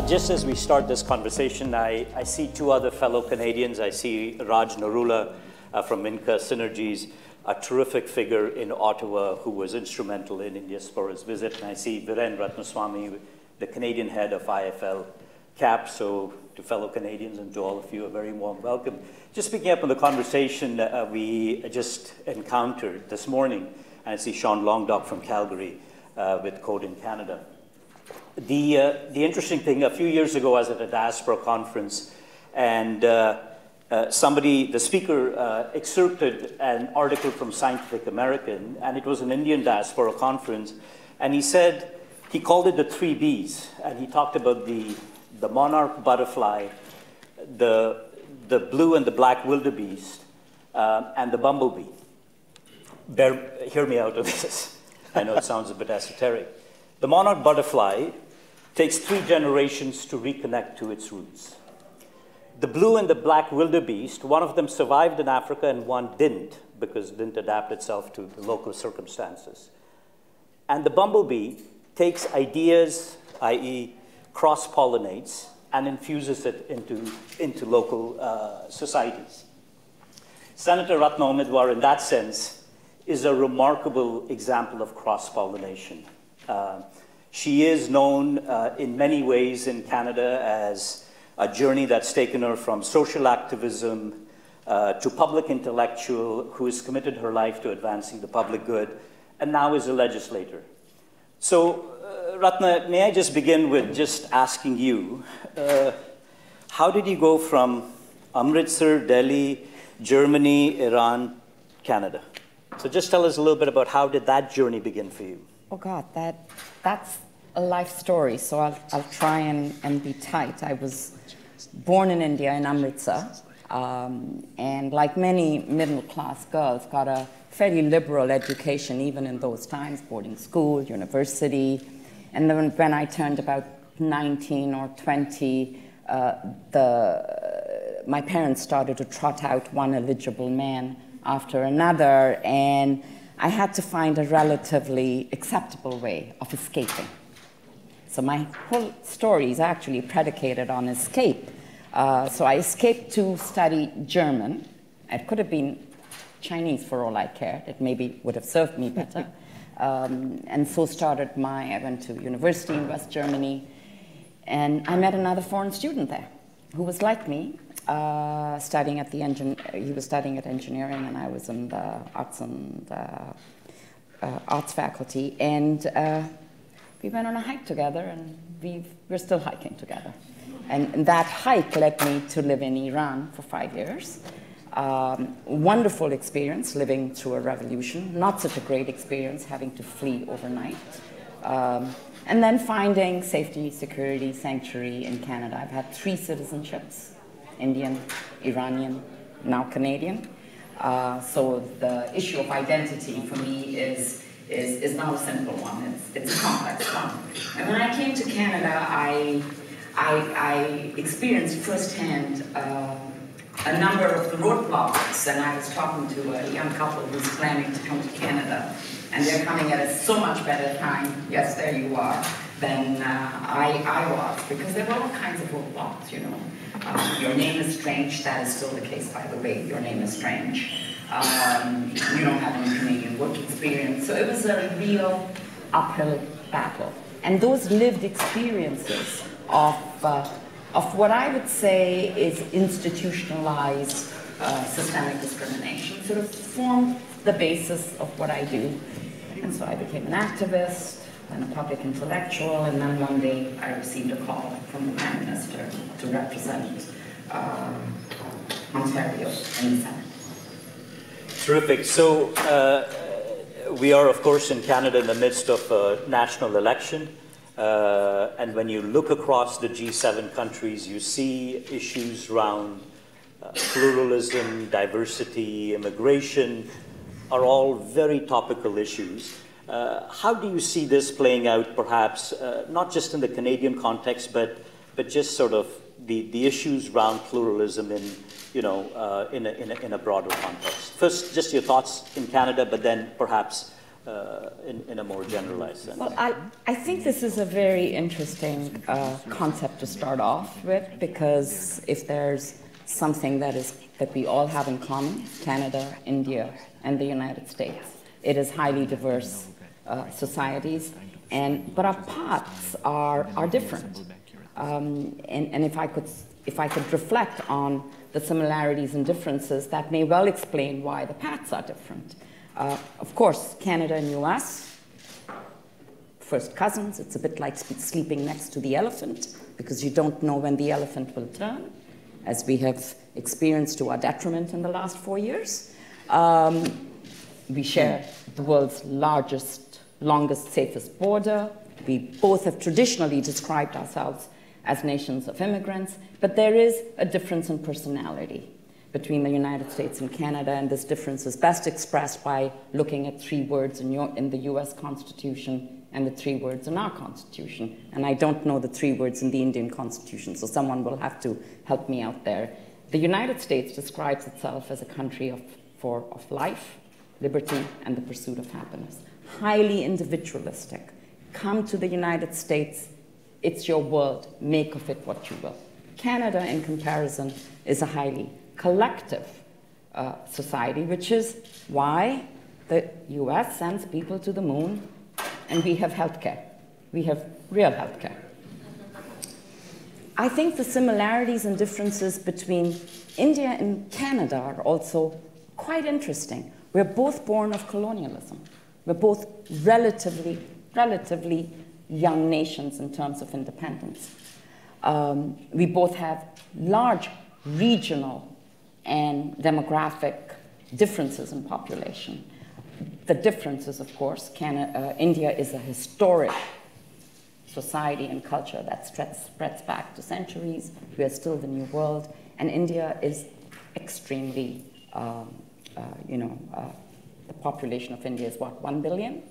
Just as we start this conversation, I see two other fellow Canadians. I see Raj Narula from Inca Synergies, a terrific figure in Ottawa who was instrumental in Indiaspora's visit. And I see Viren Ratnaswamy, the Canadian head of IFL CAP. So to fellow Canadians and to all of you, a very warm welcome. Just picking up on the conversation we just encountered this morning, and I see Sean Longdock from Calgary with Code in Canada. The interesting thing, a few years ago I was at a diaspora conference, and the speaker excerpted an article from Scientific American, and it was an Indian diaspora conference, and he called it the 3 Bs, and he talked about the monarch butterfly, the blue and the black wildebeest, and the bumblebee. Hear me out on this. I know it sounds a bit esoteric. The monarch butterfly takes 3 generations to reconnect to its roots. The blue and the black wildebeest, one of them survived in Africa and one didn't, because it didn't adapt itself to the local circumstances. And the bumblebee takes ideas, i.e. cross-pollinates, and infuses it into local societies. Senator Ratna Omidvar, in that sense, is a remarkable example of cross-pollination. She is known in many ways in Canada as a journey that's taken her from social activism to public intellectual who has committed her life to advancing the public good and now is a legislator. So, Ratna, may I just begin with just asking you, how did you go from Amritsar, Delhi, Germany, Iran, Canada? So just tell us a little bit about how did that journey begin for you? Oh God, that's a life story, so I'll try and be tight. I was born in India, in Amritsar, and like many middle-class girls, got a fairly liberal education, even in those times, boarding school, university. And then when I turned about 19 or 20, my parents started to trot out one eligible man after another, and I had to find a relatively acceptable way of escaping. So my whole story is actually predicated on escape. So I escaped to study German. It could have been Chinese for all I cared. It maybe would have served me better. And so I went to university in West Germany, and I met another foreign student there who was like me, studying at he was studying at engineering, and I was in the arts faculty, and we went on a hike together, and we're still hiking together. And that hike led me to live in Iran for 5 years. Wonderful experience living through a revolution, not such a great experience having to flee overnight. And then finding safety, security, sanctuary in Canada. I've had 3 citizenships: Indian, Iranian, now Canadian. So the issue of identity for me is not a simple one. It's a complex one. And when I came to Canada, I experienced firsthand a number of the roadblocks, and I was talking to a young couple who's planning to come to Canada, and they're coming at a so much better time, yes, there you are, than I was, because there were all kinds of roadblocks, you know. Your name is strange, that is still the case, by the way, your name is strange. You don't have any Canadian work experience, so it was a real uphill battle. And those lived experiences of what I would say is institutionalized systemic discrimination sort of formed the basis of what I do. And so I became an activist, then a public intellectual, and then one day I received a call from the Prime Minister to represent Ontario in the Senate. Terrific. So we are, of course, in Canada in the midst of a national election. And when you look across the G7 countries, you see issues around pluralism, diversity, immigration are all very topical issues. How do you see this playing out, perhaps, not just in the Canadian context, but just sort of the issues around pluralism in, in a broader context? First, just your thoughts in Canada, but then perhaps in a more generalized sense? Well, I think this is a very interesting concept to start off with, because if there's something that we all have in common, Canada, India, and the United States, it is highly diverse societies, but our paths are different. And if I could reflect on the similarities and differences, that may well explain why the paths are different. Of course, Canada and US, first cousins. It's a bit like sleeping next to the elephant, because you don't know when the elephant will turn, as we have experienced to our detriment in the last 4 years. We share the world's largest, longest, safest border. We both have traditionally described ourselves as nations of immigrants, but there is a difference in personality between the United States and Canada, and this difference is best expressed by looking at 3 words in the US Constitution and the 3 words in our Constitution. And I don't know the 3 words in the Indian Constitution, so someone will have to help me out there. The United States describes itself as a country of life, liberty, and the pursuit of happiness. Highly individualistic. Come to the United States, it's your world, make of it what you will. Canada, in comparison, is a highly collective society, which is why the US sends people to the moon, and we have healthcare. We have real healthcare. I think the similarities and differences between India and Canada are also quite interesting. We're both born of colonialism. We're both relatively young nations in terms of independence. We both have large regional and demographic differences in population. The difference is, of course, India is a historic society and culture that spreads back to centuries. We are still the New World, and India is extremely, the population of India is what, 1 billion?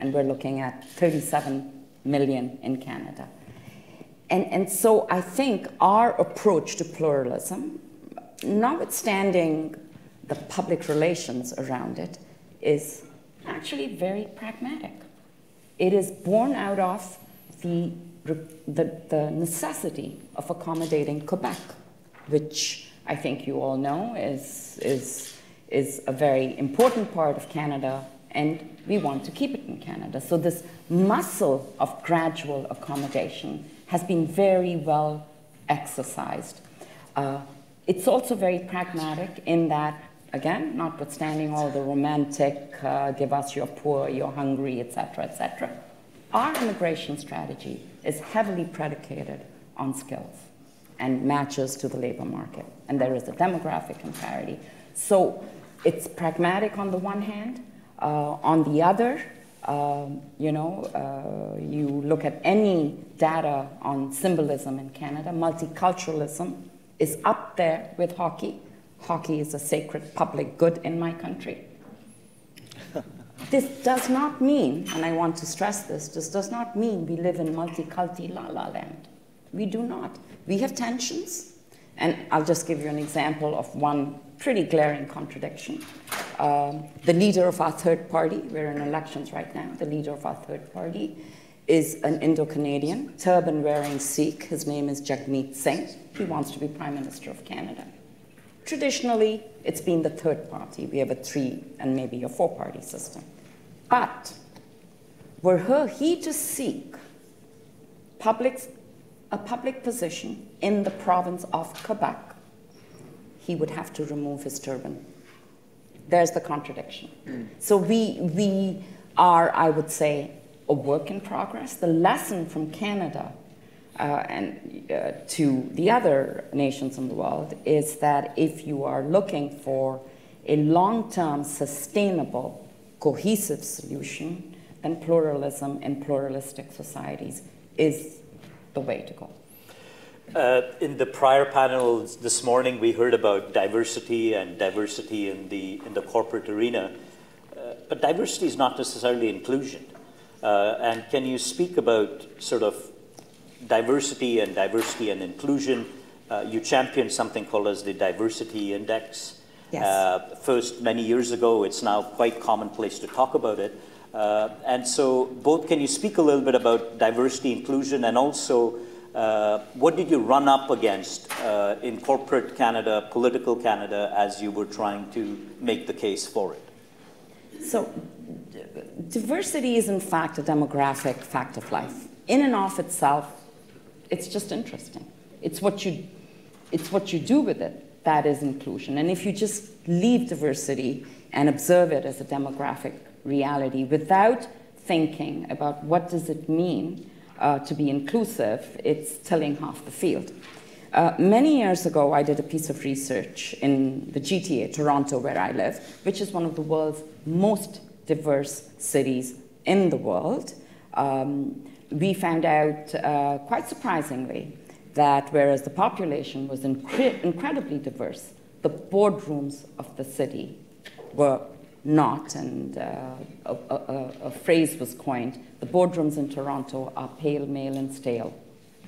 And we're looking at 37 million in Canada. And so I think our approach to pluralism, notwithstanding the public relations around it, is actually very pragmatic. It is born out of the necessity of accommodating Quebec, which I think you all know is a very important part of Canada, and we want to keep it in Canada. So this muscle of gradual accommodation has been very well exercised. It's also very pragmatic in that, again, notwithstanding all the romantic, give us your poor, you're hungry, etc., our immigration strategy is heavily predicated on skills and matches to the labor market. And there is a demographic imparity. So it's pragmatic on the one hand. On the other, you look at any data on symbolism in Canada, multiculturalism is up there with hockey. Hockey is a sacred public good in my country. This does not mean, and I want to stress this does not mean we live in multi-culti la-la land. We do not. We have tensions, and I'll just give you an example of one pretty glaring contradiction. The leader of our third party, we're in elections right now, the leader of our third party is an Indo-Canadian, turban-wearing Sikh. His name is Jagmeet Singh. He wants to be Prime Minister of Canada. Traditionally, it's been the third party. We have a 3 and maybe a 4-party system. But were he to seek a public position in the province of Quebec, he would have to remove his turban. There's the contradiction. So we are, I would say, a work in progress. The lesson from Canada to the other nations in the world is that if you are looking for a long-term, sustainable, cohesive solution, then pluralism in pluralistic societies is the way to go. In the prior panels this morning, we heard about diversity and diversity in the corporate arena, but diversity is not necessarily inclusion. And can you speak about sort of diversity and inclusion? You championed something called as the Diversity Index. Yes. First, many years ago, it's now quite commonplace to talk about it. And so both, can you speak a little bit about diversity, inclusion, and also what did you run up against in corporate Canada, political Canada, as you were trying to make the case for it? So diversity is in fact a demographic fact of life. In and of itself, it's just interesting. It's what you do with it that is inclusion. And if you just leave diversity and observe it as a demographic reality without thinking about what does it mean to be inclusive, it's tilling half the field. Many years ago, I did a piece of research in the GTA, Toronto, where I live, which is one of the world's most diverse cities in the world. We found out, quite surprisingly, that whereas the population was incredibly diverse, the boardrooms of the city were not, and a phrase was coined, the boardrooms in Toronto are pale, male, and stale.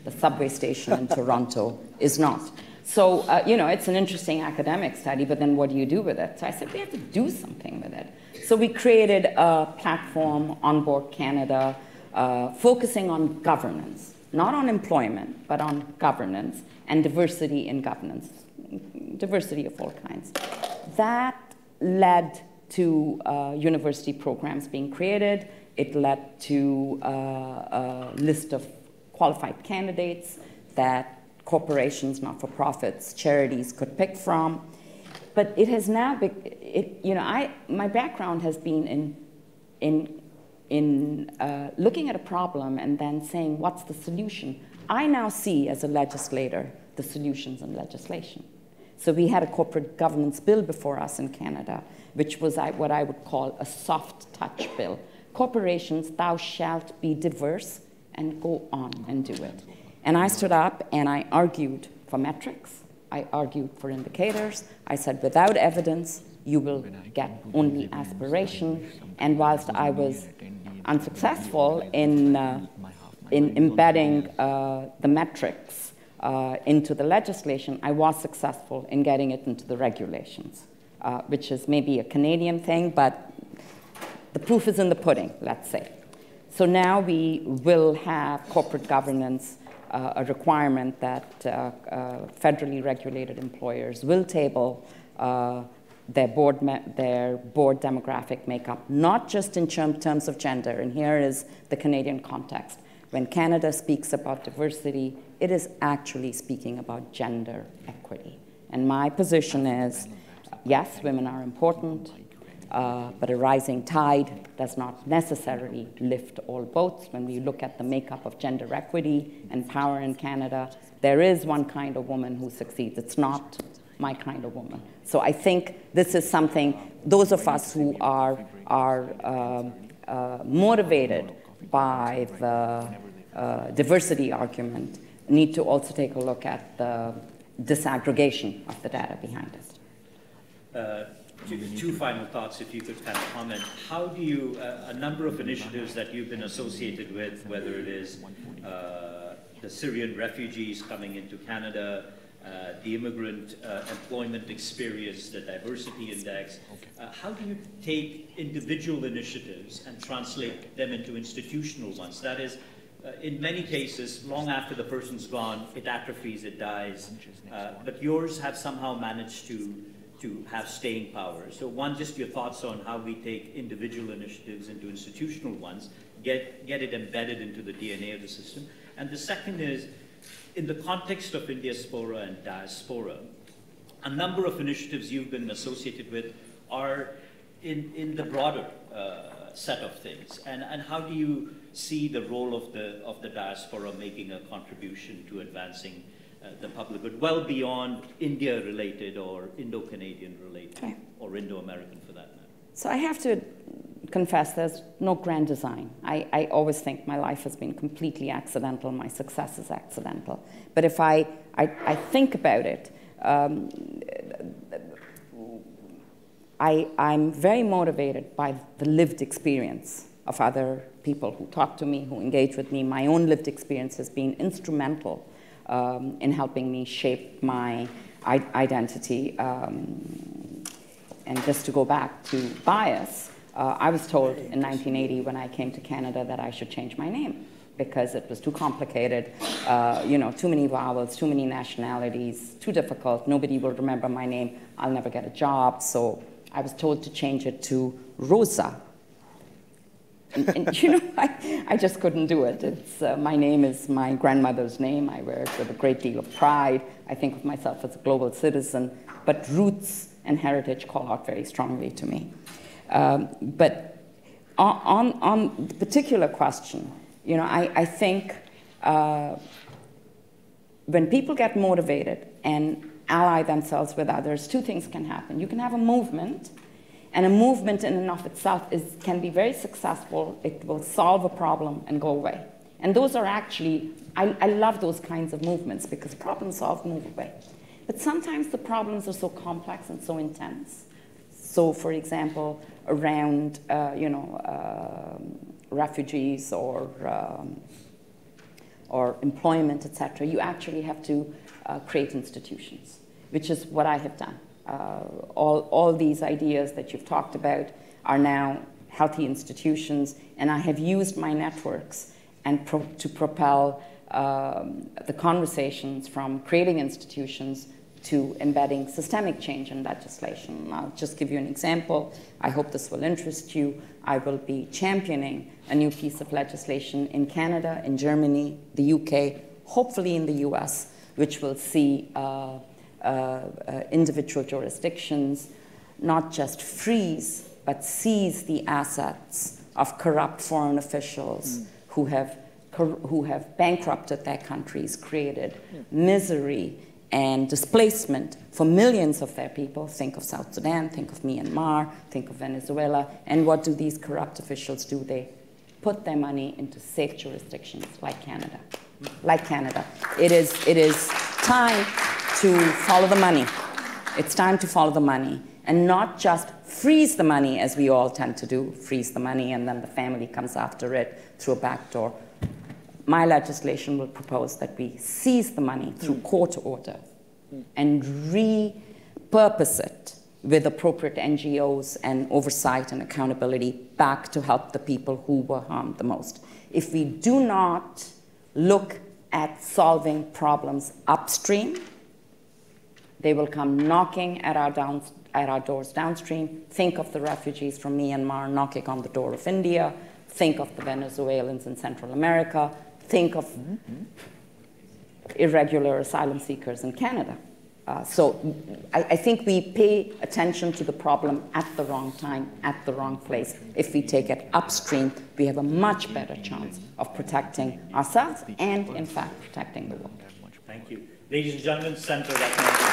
The subway station in Toronto is not. So, it's an interesting academic study, but then what do you do with it? So I said, we have to do something with it. So we created a platform, Onboard Canada, focusing on governance, not on employment, but on governance and diversity in governance, diversity of all kinds. That led to university programs being created. It led to a list of qualified candidates that corporations, not-for-profits, charities could pick from. But it has now been, my background has been in looking at a problem and then saying, what's the solution? I now see, as a legislator, the solutions in legislation. So we had a corporate governance bill before us in Canada, which was what I would call a soft touch bill. Corporations, thou shalt be diverse, and go on and do it. And I stood up and I argued for metrics. I argued for indicators. I said, without evidence, you will get only aspiration. And whilst I was unsuccessful in embedding the metrics into the legislation, I was successful in getting it into the regulations, which is maybe a Canadian thing, but the proof is in the pudding, let's say. So now we will have corporate governance, a requirement that federally regulated employers will table their board demographic makeup, not just in terms of gender. And here is the Canadian context. When Canada speaks about diversity, it is actually speaking about gender equity. And my position is, yes, women are important, but a rising tide does not necessarily lift all boats. When we look at the makeup of gender equity and power in Canada, there is one kind of woman who succeeds. It's not my kind of woman. So I think this is something, those of us who are motivated by the diversity argument need to also take a look at the disaggregation of the data behind it. Two final thoughts, if you could kind of comment. How do you, a number of initiatives that you've been associated with, whether it is the Syrian refugees coming into Canada, the immigrant employment experience, the diversity index, how do you take individual initiatives and translate them into institutional ones? That is, in many cases, long after the person's gone, it atrophies, it dies, but yours have somehow managed to have staying power. So one, just your thoughts on how we take individual initiatives into institutional ones, get it embedded into the DNA of the system. And the second is, in the context of Indiaspora and diaspora, a number of initiatives you've been associated with are in the broader set of things. And how do you see the role of the diaspora making a contribution to advancing the public good, well beyond India-related or Indo-Canadian related, okay, or Indo-American for that matter? So I have to confess there's no grand design. I always think my life has been completely accidental, my success is accidental. But if I think about it, I'm very motivated by the lived experience of other people who talk to me, who engage with me. My own lived experience has been instrumental in helping me shape my identity. And just to go back to bias, I was told in 1980 when I came to Canada that I should change my name because it was too complicated, too many vowels, too many nationalities, too difficult, nobody will remember my name, I'll never get a job. So I was told to change it to Rosa. And I just couldn't do it. It's, my name is my grandmother's name. I wear it with a great deal of pride. I think of myself as a global citizen, but roots and heritage call out very strongly to me. But on the particular question, I think when people get motivated and ally themselves with others, two things can happen. You can have a movement, and a movement in and of itself can be very successful. It will solve a problem and go away. And those are actually, I love those kinds of movements because problem solve, move away. But sometimes the problems are so complex and so intense. So, for example, around refugees or employment, etc., you actually have to create institutions, which is what I have done. All these ideas that you've talked about are now healthy institutions, and I have used my networks and to propel the conversations from creating institutions to embedding systemic change in legislation. I'll just give you an example. I hope this will interest you. I will be championing a new piece of legislation in Canada, in Germany, the UK, hopefully in the US, which will see individual jurisdictions not just freeze, but seize the assets of corrupt foreign officials who have bankrupted their countries, created misery and displacement for millions of their people. Think of South Sudan, think of Myanmar, think of Venezuela. And what do these corrupt officials do? They put their money into safe jurisdictions like Canada. Like Canada. It is time to follow the money. It's time to follow the money and not just freeze the money as we all tend to do, freeze the money and then the family comes after it through a back door. My legislation will propose that we seize the money through court order and repurpose it with appropriate NGOs and oversight and accountability back to help the people who were harmed the most. If we do not look at solving problems upstream, they will come knocking at our doors downstream. Think of the refugees from Myanmar knocking on the door of India. Think of the Venezuelans in Central America. Think of irregular asylum seekers in Canada. So I think we pay attention to the problem at the wrong time, at the wrong place. If we take it upstream, we have a much better chance of protecting ourselves and, in fact, protecting the world. Thank you. Ladies and gentlemen, Senator Ratna.